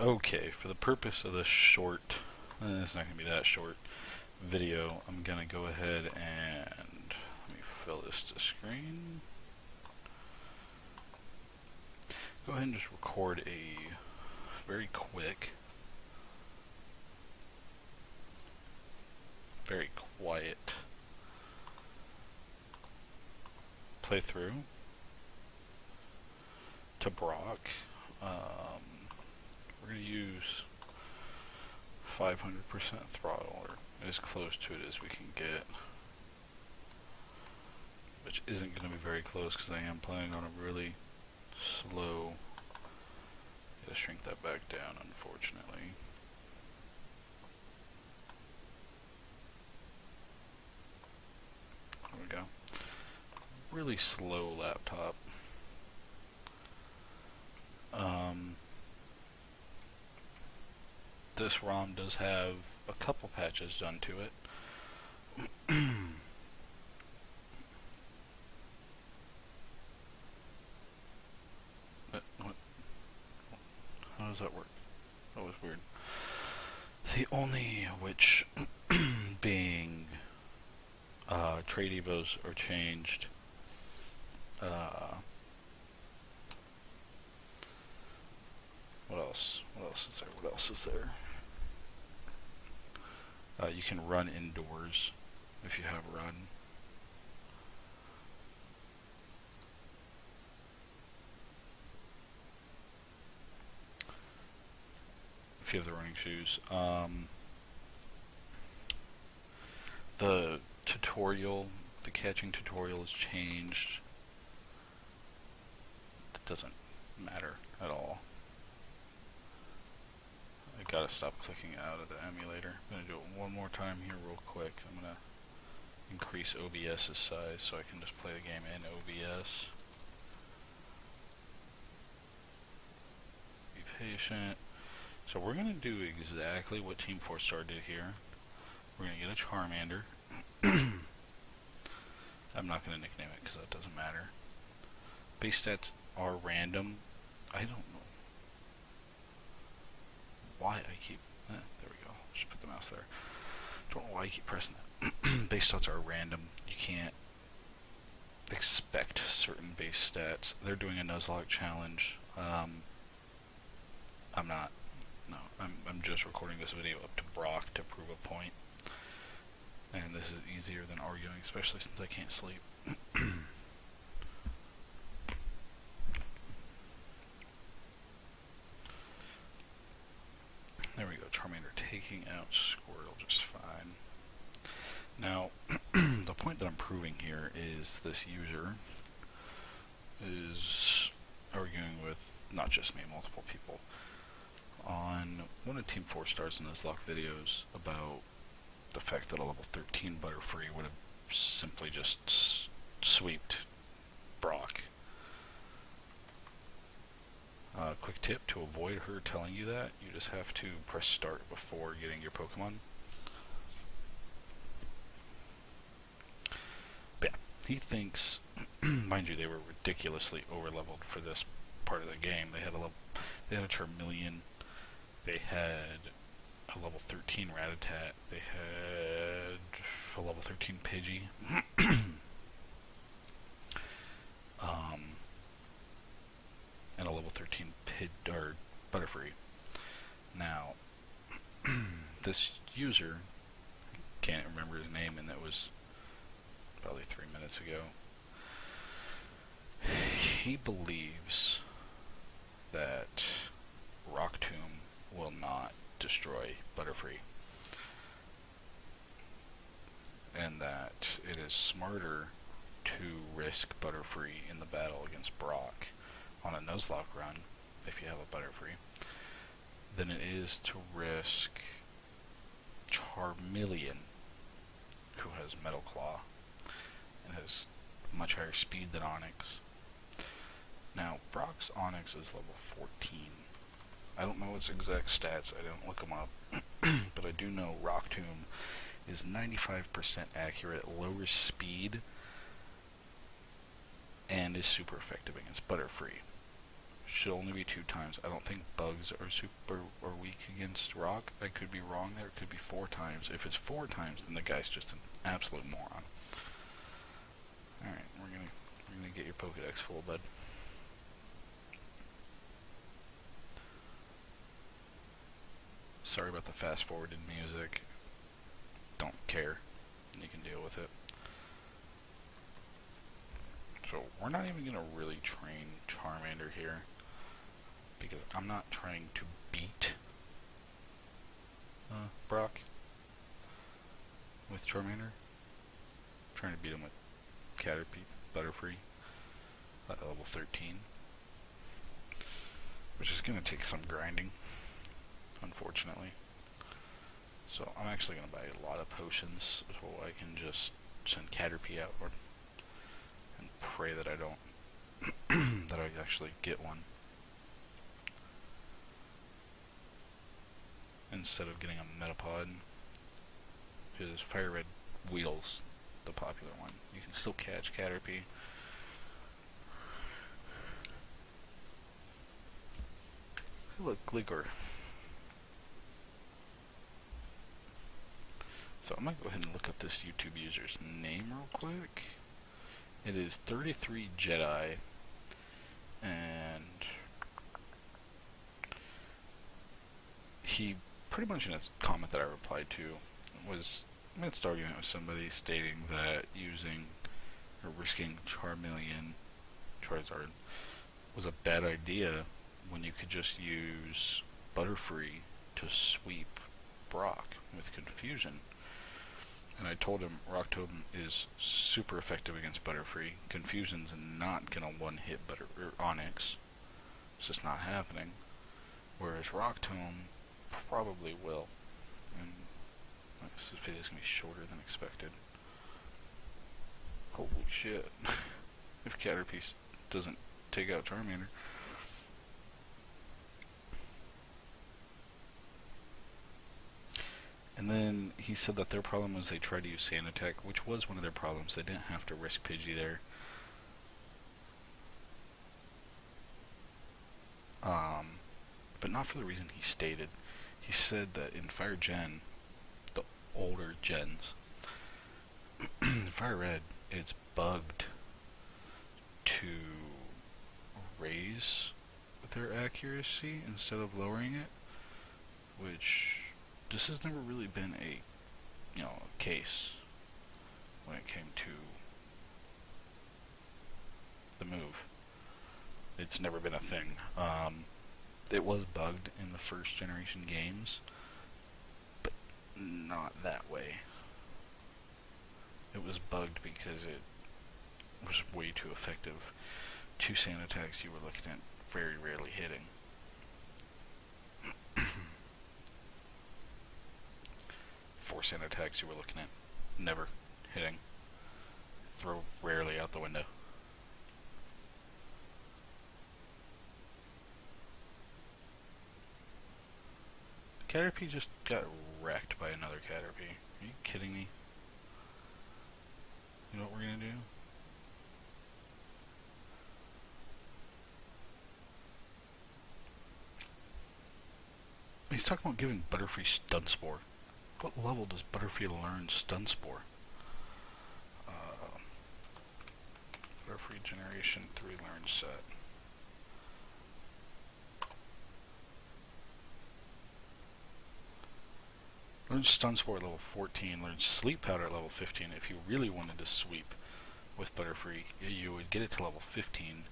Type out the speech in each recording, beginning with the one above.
Okay, for the purpose of this short, it's not going to be that short, video, I'm going to go ahead and let me fill this to screen. Go ahead and just record a very quick, very quiet playthrough to Brock. We're going to use 500% throttle, or as close to it as we can get, which isn't going to be very close because I am playing on a really slow. Gotta shrink that back down, unfortunately. There we go. Really slow laptop. This ROM does have a couple patches done to it. What? How does that work? That was weird. The only which being trade evos are changed. What else? What else is there? What else is there? You can run indoors if you have run. If you have the running shoes. The tutorial, the catching tutorial is changed. It doesn't matter at all. I gotta stop clicking out of the emulator. I'm gonna do it one more time here real quick. I'm gonna increase OBS's size so I can just play the game in OBS. Be patient. So we're gonna do exactly what Team 4-Star did here. We're gonna get a Charmander. I'm not gonna nickname it because that doesn't matter. Base stats are random. I don't know why I keep, there we go, just put the mouse there. Don't know why I keep pressing that. Base stats are random. You can't expect certain base stats. They're doing a Nuzlocke challenge. I'm not. No, I'm just recording this video up to Brock to prove a point. And this is easier than arguing, especially since I can't sleep. There we go, Charmander taking out Squirtle just fine. Now, the point that I'm proving here is this user is arguing with not just me, multiple people, on one of Team 4-Star's Nuzlocke videos about the fact that a level 13 Butterfree would have simply just sweeped Brock. Quick tip to avoid her telling you that, you just have to press start before getting your Pokemon. But yeah, he thinks, mind you, they were ridiculously over-leveled for this part of the game. They had a Charmeleon, they had a level 13 Rattata, they had a level 13 Pidgey. And a level 13 Butterfree. Now, this user, I can't remember his name, and that was probably 3 minutes ago. He believes that Rock Tomb will not destroy Butterfree, and that it is smarter to risk Butterfree in the battle against Brock on a Nuzlocke run, if you have a Butterfree, than it is to risk Charmeleon, who has Metal Claw and has much higher speed than Onix. Now, Brock's Onix is level 14. I don't know its exact stats, I didn't look them up, but I do know Rock Tomb is 95% accurate, lower speed, and is super effective against Butterfree. should only be 2 times. I don't think bugs are super or weak against rock. I could be wrong there. It could be 4 times. If it's 4 times, then the guy's just an absolute moron. Alright, we're gonna get your Pokedex full, bud. Sorry about the fast forwarded music. Don't care. You can deal with it. So we're not even gonna really train Charmander here, because I'm not trying to beat Brock with Charmander. I'm trying to beat him with Caterpie, Butterfree at level 13, which is gonna take some grinding, unfortunately. So I'm actually gonna buy a lot of potions so I can just send Caterpie out and pray that I don't that I actually get one, instead of getting a Metapod, because Fire Red Weedle's the popular one. You can still catch Caterpie. Look, Gligor. So I'm gonna go ahead and look up this YouTube user's name real quick. It is 33 Jedi, and he pretty much, in a comment that I replied to, was amidst argument with somebody stating that using or risking Charmeleon Charizard was a bad idea when you could just use Butterfree to sweep Brock with Confusion. And I told him Rock Tomb is super effective against Butterfree. Confusion's not gonna one-hit Onyx. It's just not happening. Whereas Rock Tomb probably will. And this video is gonna be shorter than expected. Holy shit. If Caterpie doesn't take out Charmander. And then he said that their problem was they tried to use Sand Attack, which was one of their problems. They didn't have to risk Pidgey there. But not for the reason he stated. He said that in Fire Gen, the older gens, Fire Red, it's bugged to raise their accuracy instead of lowering it, which this has never really been a case when it came to the move. It's never been a thing. It was bugged in the first generation games, but not that way. It was bugged because it was way too effective. 2 Sand Attacks you were looking at very rarely hitting. 4 Sand Attacks you were looking at never hitting. Throw rarely out the window. Caterpie just got wrecked by another Caterpie. Are you kidding me? You know what we're gonna do? He's talking about giving Butterfree Stun Spore. What level does Butterfree learn Stun Spore? Butterfree Generation 3 learn set. Learns Stun Spore at level 14, learns Sleep Powder at level 15. If you really wanted to sweep with Butterfree, you would get it to level 15.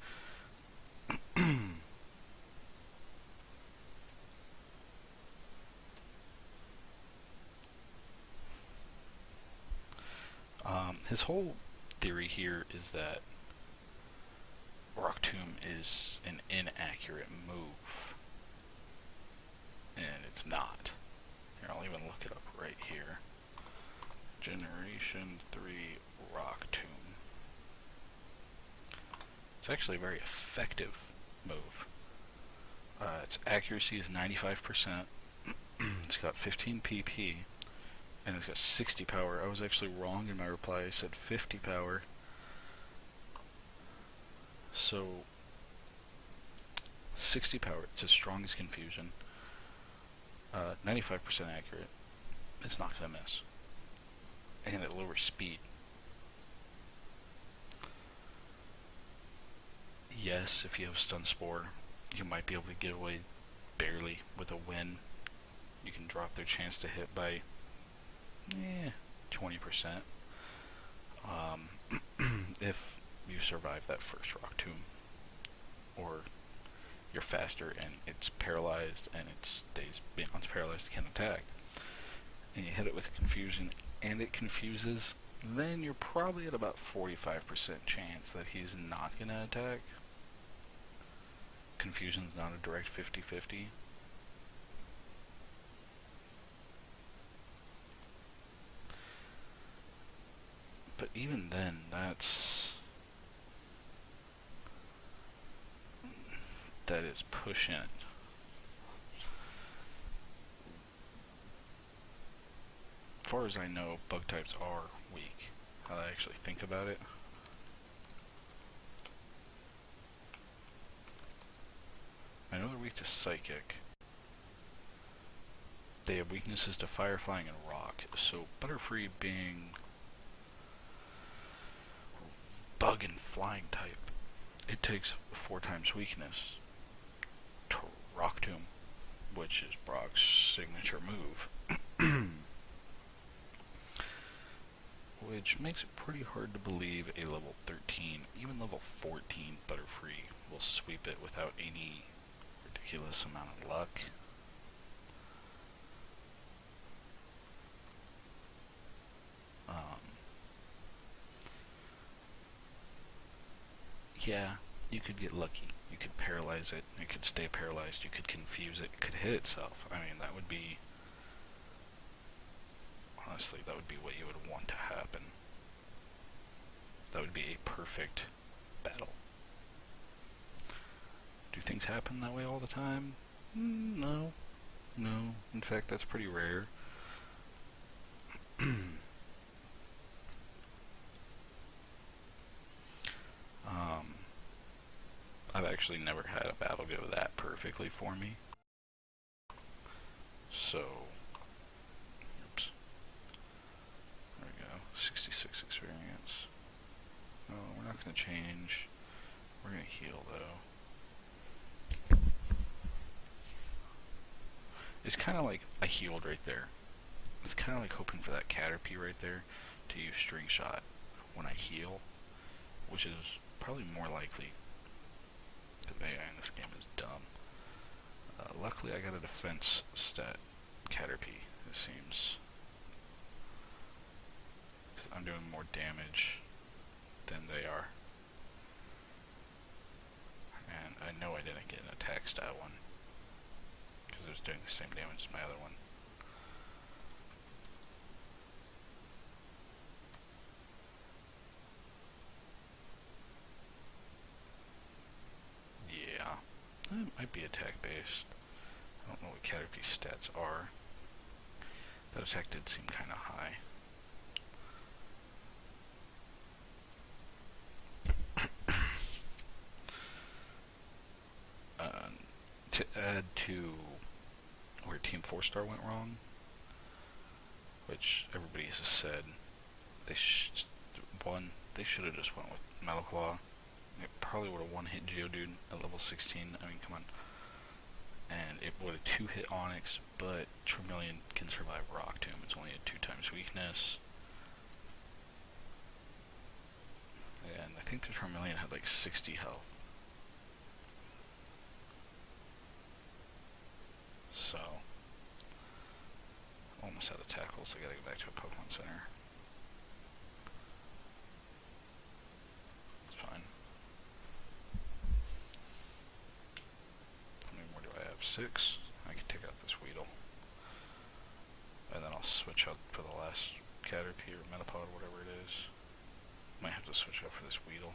His whole theory here is that Rock Tomb is an inaccurate move, and it's not. Here, I'll even look it up right here. Generation 3 Rock Tomb. It's actually a very effective move. Its accuracy is 95%. It's got 15 PP. And it's got 60 power. I was actually wrong in my reply. I said 50 power. So 60 power. It's as strong as Confusion. 95% accurate. It's not going to miss. And it lowers speed. Yes, if you have Stun Spore, you might be able to get away barely with a win. You can drop their chance to hit by 20%. If you survive that first Rock Tomb, or you're faster and it's paralyzed and it stays beyond paralyzed, can't attack, and you hit it with Confusion and it confuses, then you're probably at about 45% chance that he's not going to attack. Confusion's not a direct 50-50. But even then, that is pushing it. As far as I know, bug types are weak. How I actually think about it. I know they're weak to Psychic. They have weaknesses to Fire, Flying, and Rock. So Butterfree being Bug and Flying type, it takes 4 times weakness to Rock Tomb, which is Brock's signature move. Which makes it pretty hard to believe a level 13, even level 14 Butterfree will sweep it without any ridiculous amount of luck. Yeah, you could get lucky. You could paralyze it. It could stay paralyzed. You could confuse it. It could hit itself. I mean, that would be... Honestly, that would be what you would want to happen. That would be a perfect battle. Do things happen that way all the time? No. No. In fact, that's pretty rare. I've actually never had a battle go that perfectly for me. So, oops. There we go. 66 experience. Oh, we're not going to change. We're going to heal, though. It's kind of like I healed right there. It's kind of like hoping for that Caterpie right there to use String Shot when I heal, which is probably more likely. Because AI in this game is dumb. Luckily I got a defense stat Caterpie, it seems. Because I'm doing more damage than they are. And I know I didn't get an attack stat one. Because it was doing the same damage as my other one. It might be attack based. I don't know what Caterpie's stats are. That attack did seem kind of high. To add to where Team 4-Star went wrong, which everybody has said, they should have just went with Metal Claw. It probably would have one-hit Geodude at level 16. I mean, come on. And it would have 2-hit Onyx, but Charmeleon can survive Rock Tomb. It's only a 2 times weakness. And I think the Charmeleon had like 60 health. So, almost out of tackles. I gotta go back to a Pokemon Center. It's fine. How many more do I have? 6. I can take out this Weedle. And then I'll switch out for the last Caterpie or Metapod, whatever it is. Might have to switch out for this Weedle.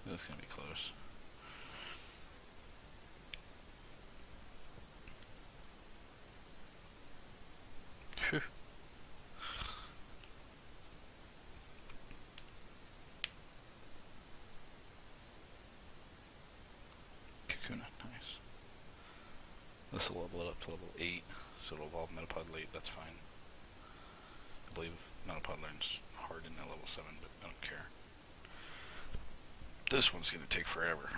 That's gonna be close. Phew. This will level it up to level 8, so it'll evolve Metapod late, that's fine. I believe Metapod learns Harden at level 7, but I don't care. This one's going to take forever.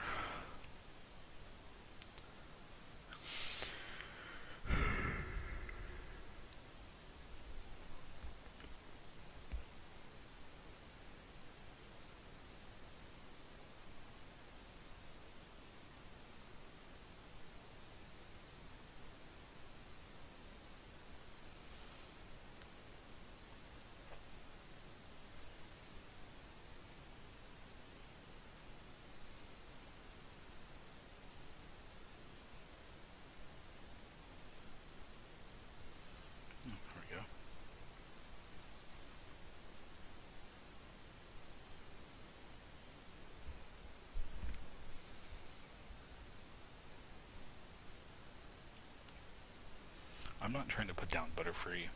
I'm not trying to put down Butterfree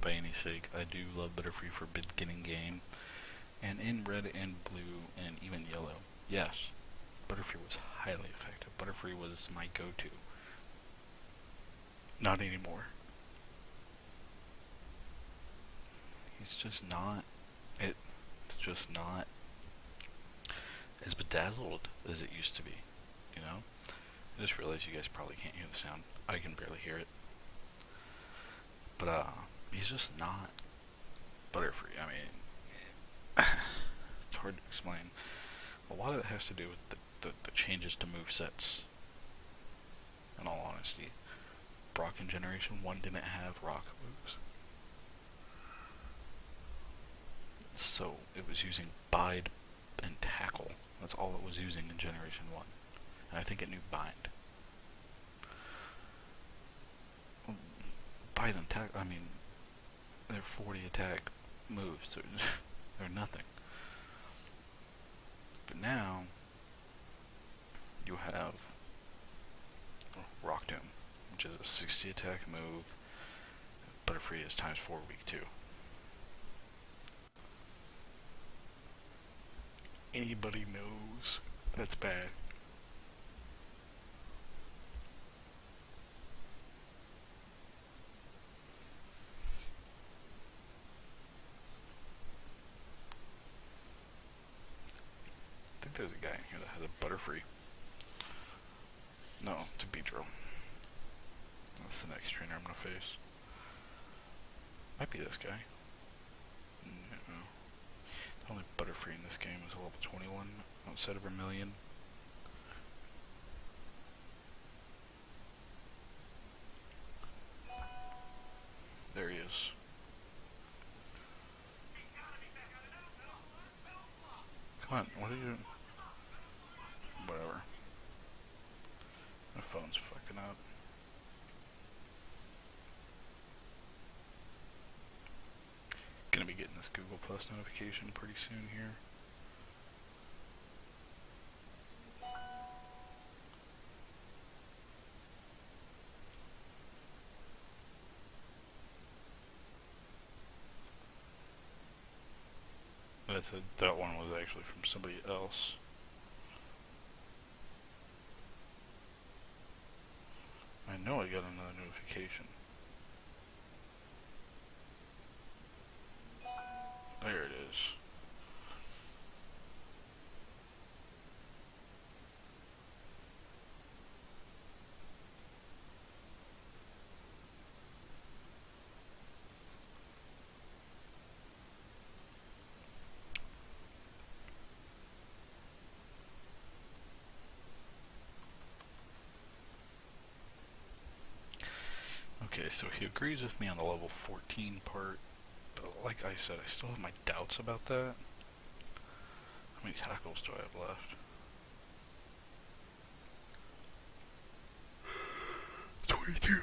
by any sake. I do love Butterfree for beginning game. And in red and blue and even yellow, yes, Butterfree was highly effective. Butterfree was my go-to. Not anymore. He's just not. It's just not as bedazzled as it used to be. You know? I just realized you guys probably can't hear the sound. I can barely hear it. But, he's just not Butterfree. I mean, it's hard to explain. A lot of it has to do with the changes to movesets. In all honesty. Brock in Generation 1 didn't have rock moves. So, it was using Bide and Tackle. That's all it was using in Generation 1. And I think it knew Bind. Bide and Tackle, I mean, they're 40 attack moves. They're nothing. But now, you have Rock Tomb, which is a 60 attack move. Butterfree is times 4 week 2. Anybody knows that's bad. I think there's a guy in here that has a Butterfree. No, it's a Beedrill. That's the next trainer I'm gonna face. Might be this guy. No. The only Butterfree in this game is a level 21 outside of Vermilion. There he is. Come on, what are you doing? Whatever. My phone's fucking up. Gonna be getting this Google Plus notification pretty soon here. That one was actually from somebody else. I know I got another notification. There it is. Okay, so he agrees with me on the level 14 part, but like I said, I still have my doubts about that. How many tackles do I have left? 22.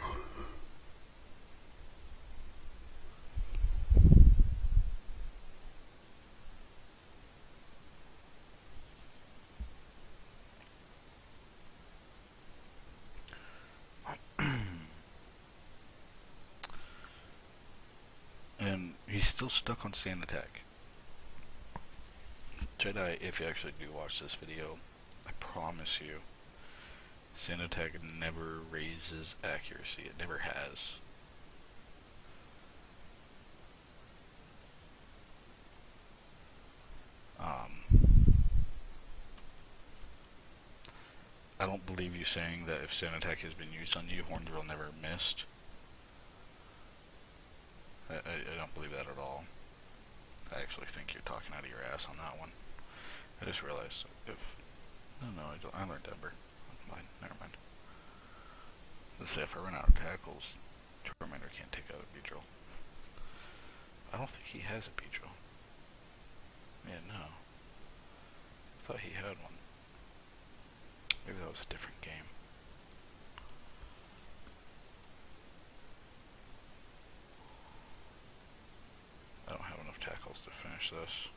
And he's still stuck on Sand Attack. Jedi, if you actually do watch this video, I promise you, Sand attack never raises accuracy. It never has. I don't believe you saying that if sand attack has been used on you, Hornbill never missed. I don't believe that at all. I actually think you're talking out of your ass on that one. I just realized if... No, I learned Ember. Never mind. Let's say if I run out of tackles, Charmander can't take out a Beedrill. I don't think he has a Beedrill. Yeah, no. I thought he had one. Maybe that was a different game. I don't have enough tackles to finish this.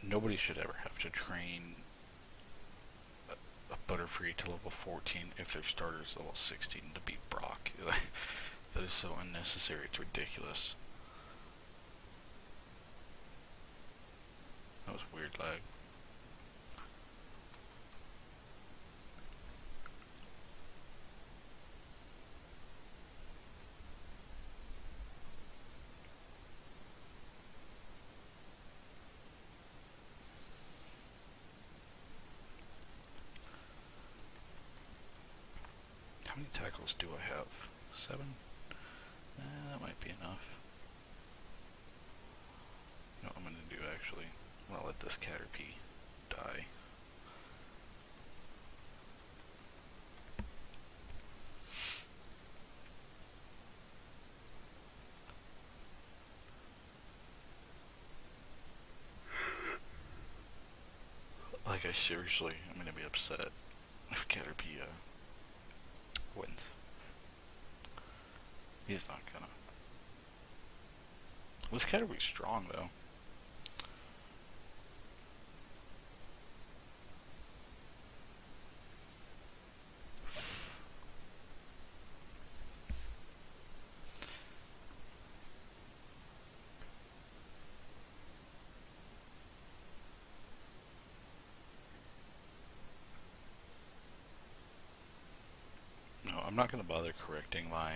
Nobody should ever have to train a Butterfree to level 14 if their starter is level 16 to beat Brock. That is so unnecessary, it's ridiculous. That was weird lag. How many tackles do I have? 7? That might be enough. You know what I'm going to do actually? I'm going to let this Caterpie die. Like, I seriously, I'm going to be upset if Caterpie wins. He's not gonna. This Caterpie's strong though. No, I'm not gonna bother correcting my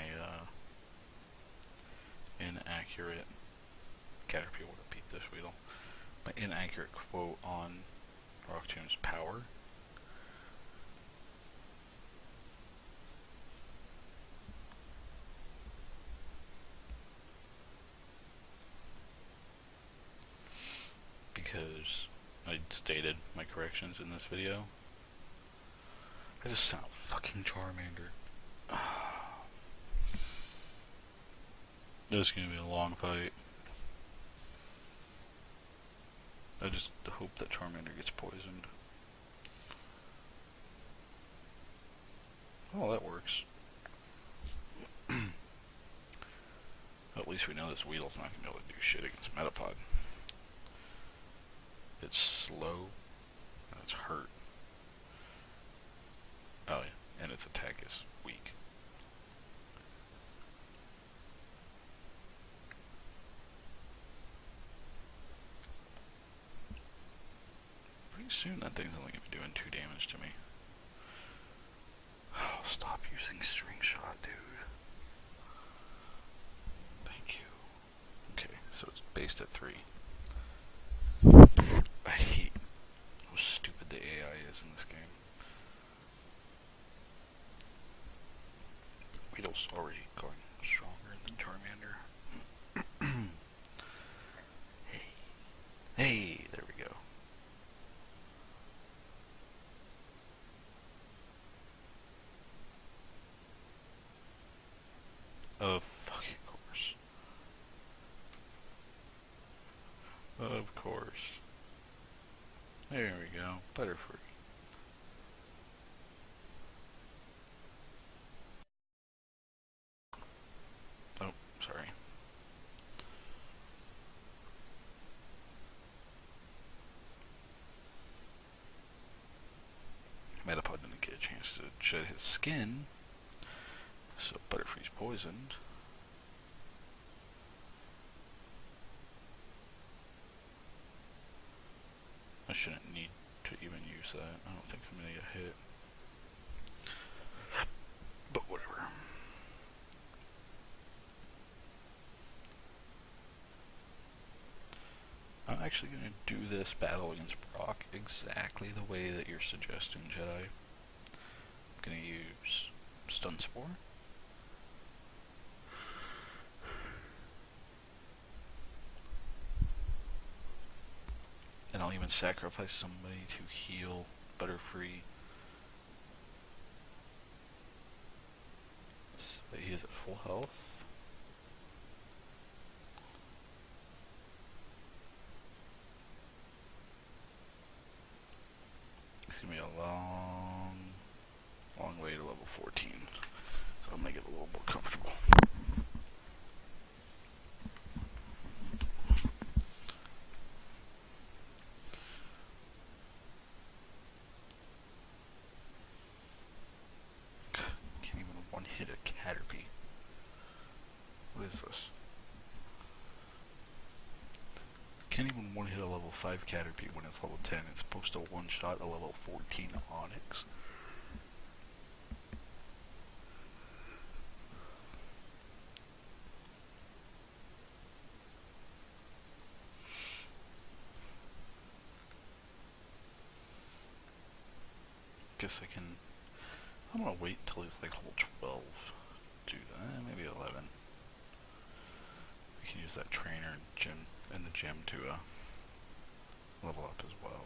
inaccurate. Caterpie would have beat this Weedle. My inaccurate quote on Rocktoon's power. Because I stated my corrections in this video. I just sound fucking Charmander. This is gonna be a long fight. I just hope that Charmander gets poisoned. Oh, that works. At least we know this Weedle's not gonna be able to do shit against Metapod. It's slow, and it's hurt. Oh yeah, and its attack is weak. Pretty soon that thing's only gonna be doing 2 damage to me. Oh, stop using String Shot, dude. Thank you. Okay, so it's based at 3. I hate how stupid the AI is in this game. Weedle's already going stronger than Charmander. Hey, there we go. Of fucking course. Of course. There we go. Butterfree. Oh, sorry. Metapod didn't get a chance to shed his skin, so Butterfree's poisoned. shouldn't need to even use that. I don't think I'm gonna get hit. But whatever. I'm actually going to do this battle against Brock exactly the way that you're suggesting, Jedi. I'm going to use Stun Spore. And I'll even sacrifice somebody to heal Butterfree. So he is at full health. It's going to be a long way to level 14. So I'll make it a little more comfortable. Can't even one-hit a Caterpie. What is this? Can't even one-hit a level 5 Caterpie when it's level 10. It's supposed to one-shot a level 14 Onyx. Guess I can... I'm gonna wait until he's like level 12 to do that. Maybe 11. We can use that trainer in the gym to level up as well.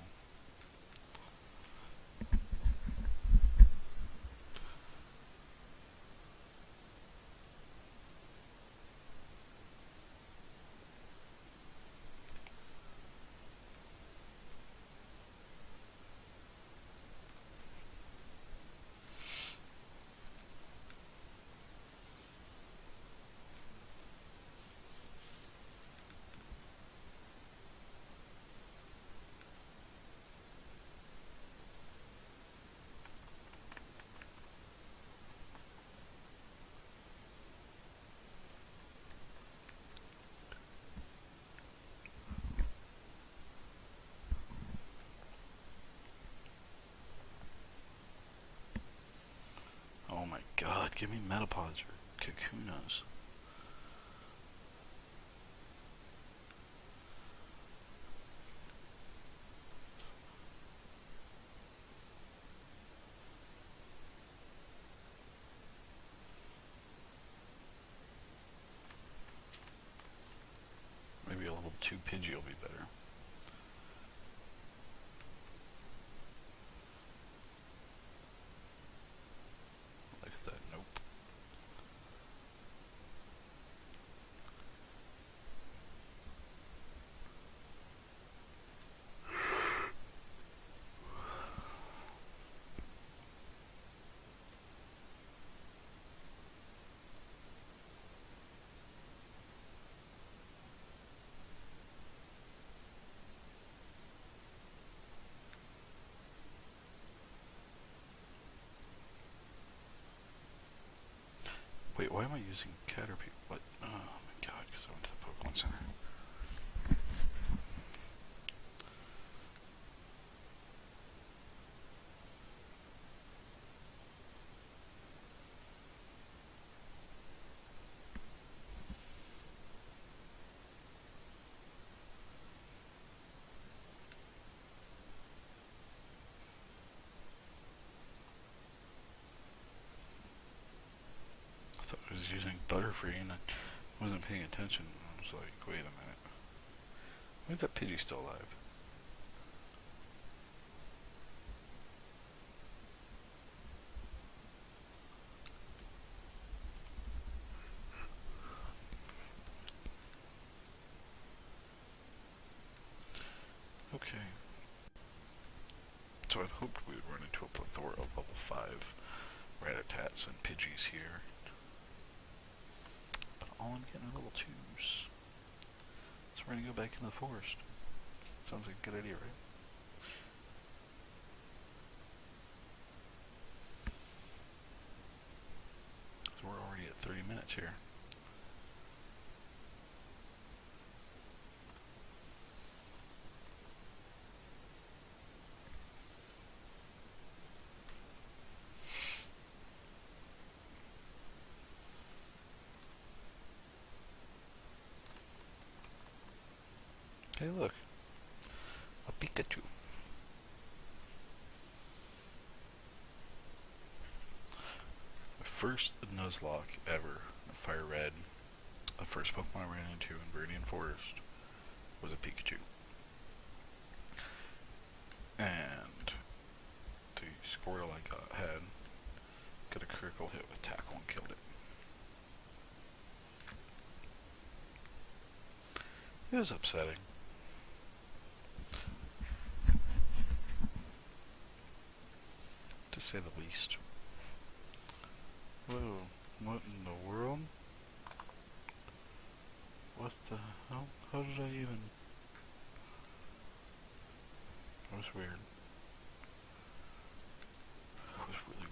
Oh my god, give me Metapods or Kakunas. Maybe a level 2 Pidgey will be better. Look at that, nope. Wait, why am I using Caterpie? What? Oh my god, because I went to the Pokemon Center. I thought I was using Butterfree and I wasn't paying attention. I was like, wait a minute. Why is that Pidgey still alive? Okay. So I'd hoped we would run into a plethora of level 5 Rattatas and Pidgeys here. But all I'm getting are level 2s. So we're gonna go back into the forest. Sounds like a good idea, right? So we're already at 30 minutes here. Hey, look. A Pikachu. My first Nuzlocke ever, Fire Red. The first Pokemon I ran into in Viridian Forest was a Pikachu. And the Squirtle I got a critical hit with Tackle and killed it. It was upsetting. To say the least. Whoa, what in the world? What the hell? How did I even... That was weird. That was really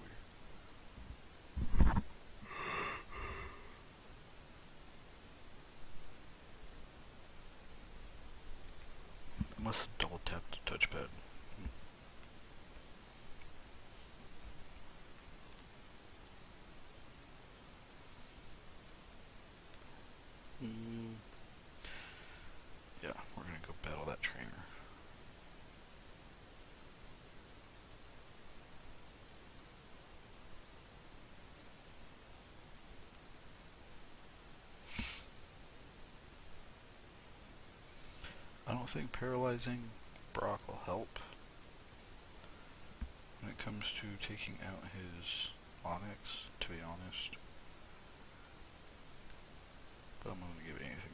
weird. I must have double tapped the touchpad. Yeah, we're gonna go battle that trainer. I don't think paralyzing Brock will help when it comes to taking out his Onix, to be honest. But I'm gonna give anything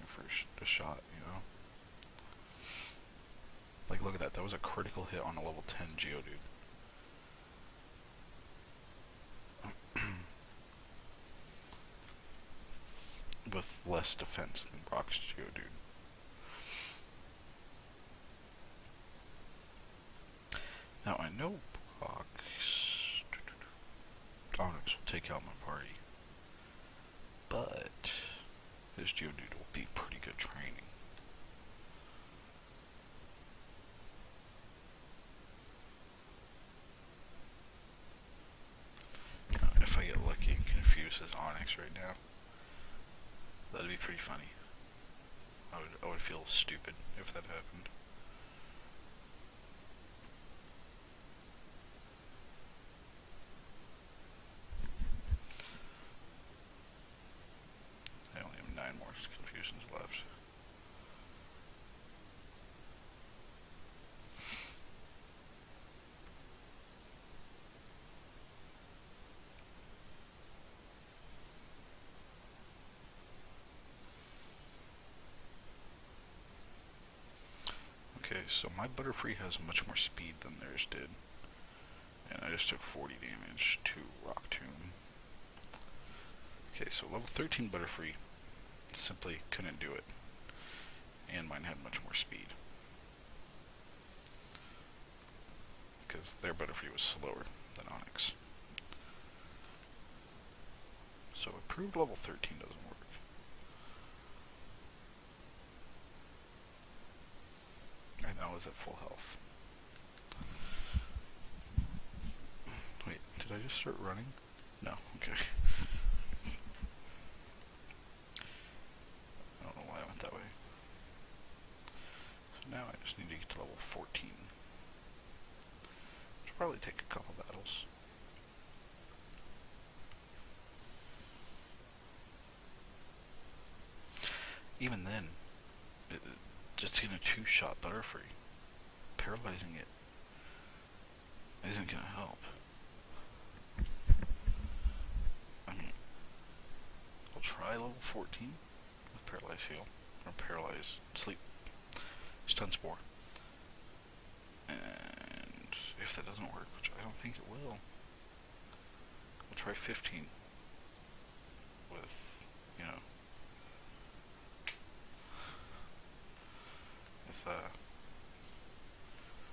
a shot, you know? Like, look at that. That was a critical hit on a level 10 Geodude. With less defense than Brock's Geodude. Now, I know Brock's Onix will take out my party. But his Geodude will be pretty good training. If I get lucky and confuse his Onix right now, that'd be pretty funny. I would feel stupid if that happened. I only have 9 more confusions left. Okay, so my Butterfree has much more speed than theirs did. And I just took 40 damage to Rock Tomb. Okay, so level 13 Butterfree simply couldn't do it. And mine had much more speed. Because their Butterfree was slower than Onix. So approved level 13 doesn't work. And that was at full health. Wait, did I just start running? No, okay. I don't know why I went that way. So now I just need to get to level 14. Which will probably take a couple battles. Even then, just getting a 2-shot Butterfree, paralyzing it isn't gonna help. I mean, I'll try level 14 with Paralyze Heal, or Paralyze Sleep, Stun Spore. And if that doesn't work, which I don't think it will, I'll try 15 with, you know,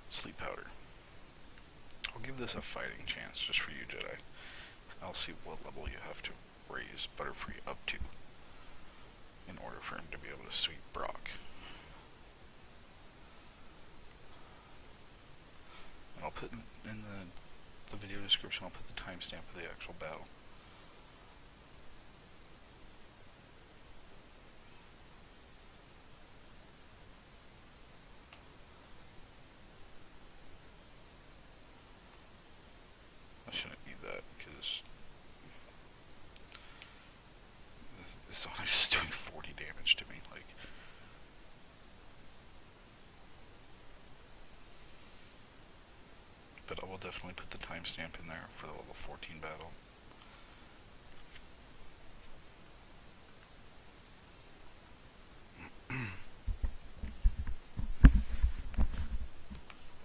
Sleep Powder. I'll give this a fighting chance just for you, Jedi. I'll see what level you have to raise Butterfree up to in order for him to be able to sweep Brock. And I'll put in the video description, I'll put the timestamp of the actual battle. definitely put the timestamp in there for the level 14 battle.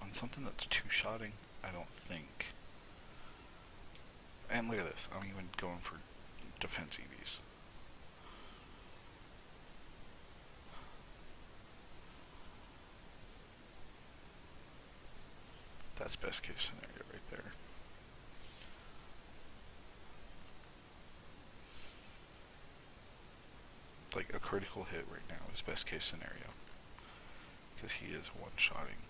On something that's two-shotting, I don't think. And look at this, I'm even going for defense EVs. That's best case scenario right there. Like a critical hit right now is best case scenario. Because he is one-shotting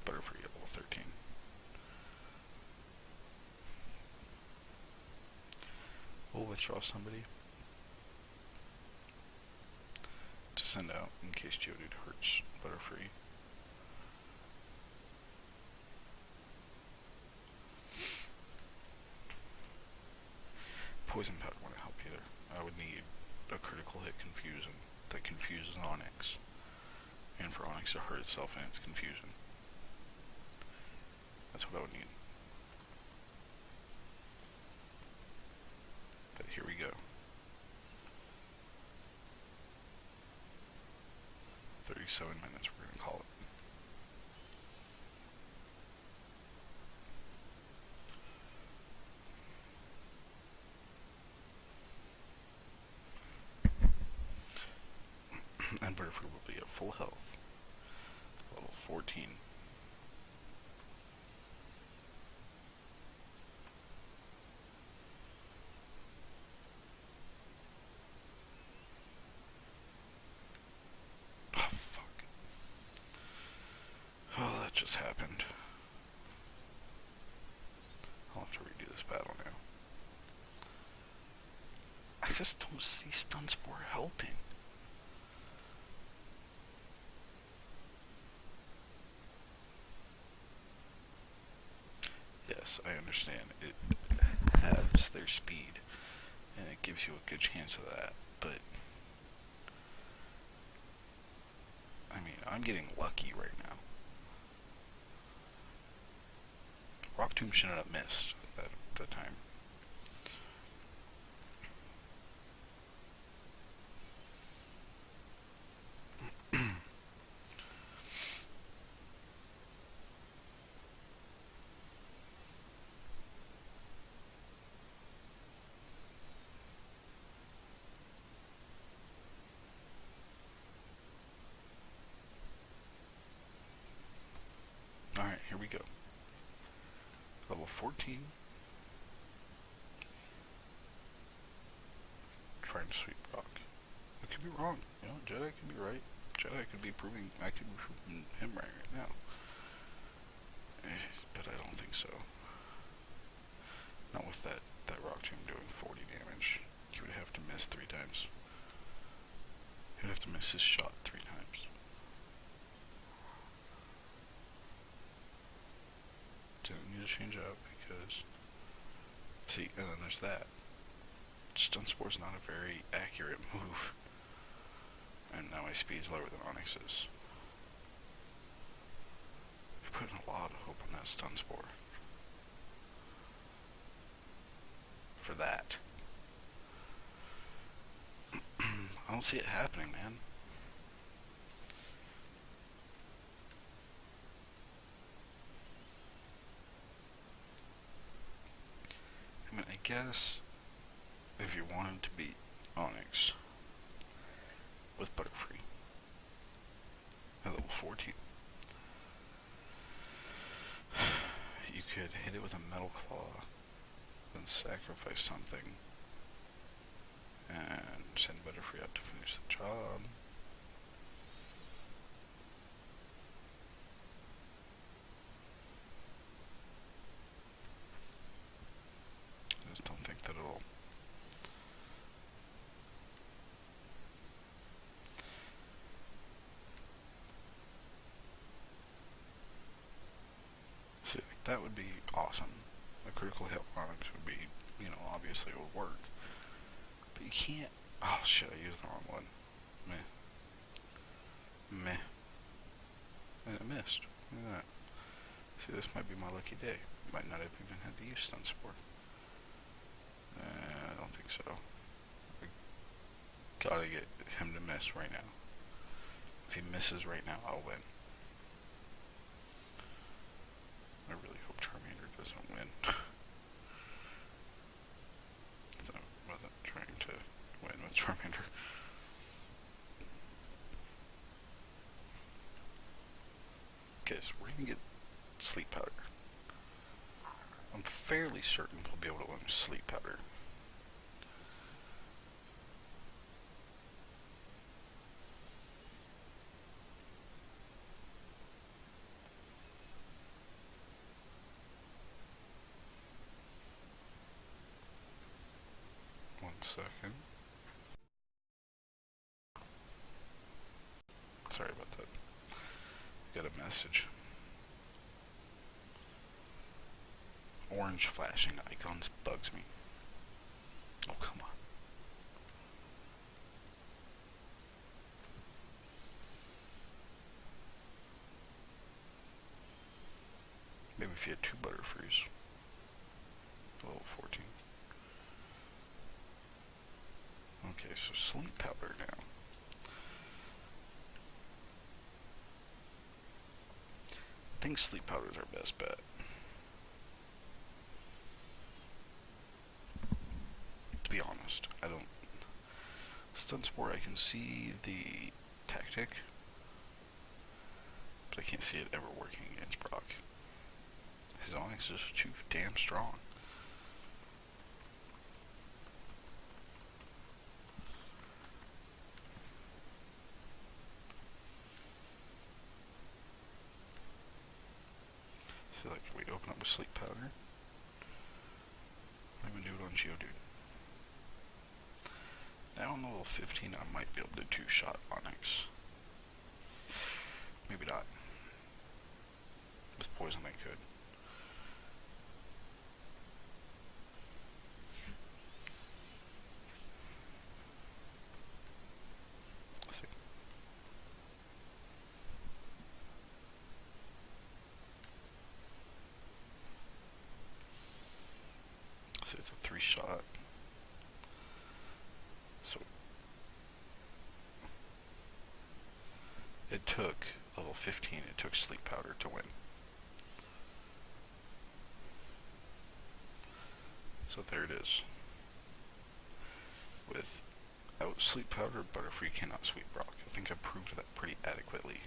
Butterfree at level 13. We'll withdraw somebody to send out in case Geodude hurts Butterfree. Poison Powder wouldn't help either. I would need a critical hit confusion that confuses Onix. And for Onix to hurt itself in its confusion. That's what I would need. But here we go. 37 minutes, we're going to call it. And Butterfree will be at full health. Level 14. Oh, fuck. Oh, that just happened. I'll have to redo this battle now. I just don't see Stun Spore helping. Yes, I understand. It halves their speed, and it gives you a good chance of that, but I mean, I'm getting lucky right now. Rock Tomb shouldn't have missed that time. Alright, here we go. Level 14. Trying to sweep rock. I could be wrong. You know, Jedi could be right. Jedi could be proving I could be proving him right now. But I don't think so. Not with that rock tomb doing 40 damage. He would have to miss 3 times. He would have to miss his shot 3 times. Didn't need to change out because... See, and then there's that. Stun Spore's not a very accurate move. And now my speed's lower than Onix's. You're putting a lot of hope on that Stun Spore. For that. I don't see it happening, man. I mean, I guess if you wanted to beat Onix with Butterfree at level 14, you could hit it with a Metal Claw, then sacrifice something, and send Butterfree out to finish the job. I just don't think that it'll... See, like, that would be awesome. A critical hit on it would be, you know, obviously it would work. But you can't... Oh shit, I used the wrong one. Meh. Meh. And it missed. Look at that. See, this might be my lucky day. Might not have even had to use Stun Spore. I don't think so. I gotta get him to miss right now. If he misses right now, I'll win. I really hope Charmander doesn't win. So I wasn't trying to win with Charmander. Okay, so we're gonna get Sleep Powder. I'm fairly certain we'll be able to win with Sleep Powder. One second. Sorry about that. Got a message. Orange flashing icons bugs me. Oh, come on. Maybe if you had 2 Butterfrees. Level 14. Okay, so Sleep Powder now. I think Sleep Powder is our best bet. To be honest, I don't... Stun Spore, I can see the tactic, but I can't see it ever working against Brock. His Onix is too damn strong. So like, we open up with Sleep Powder. I'm gonna do it on Geodude. Now on level 15, I might be able to 2-shot Onix. Maybe not. With Poison I could. Let's see. So it's a 3-shot. So it took level 15, it took Sleep Powder to win. So there it is. Without Sleep Powder, Butterfree cannot sweep Brock. I think I proved that pretty adequately.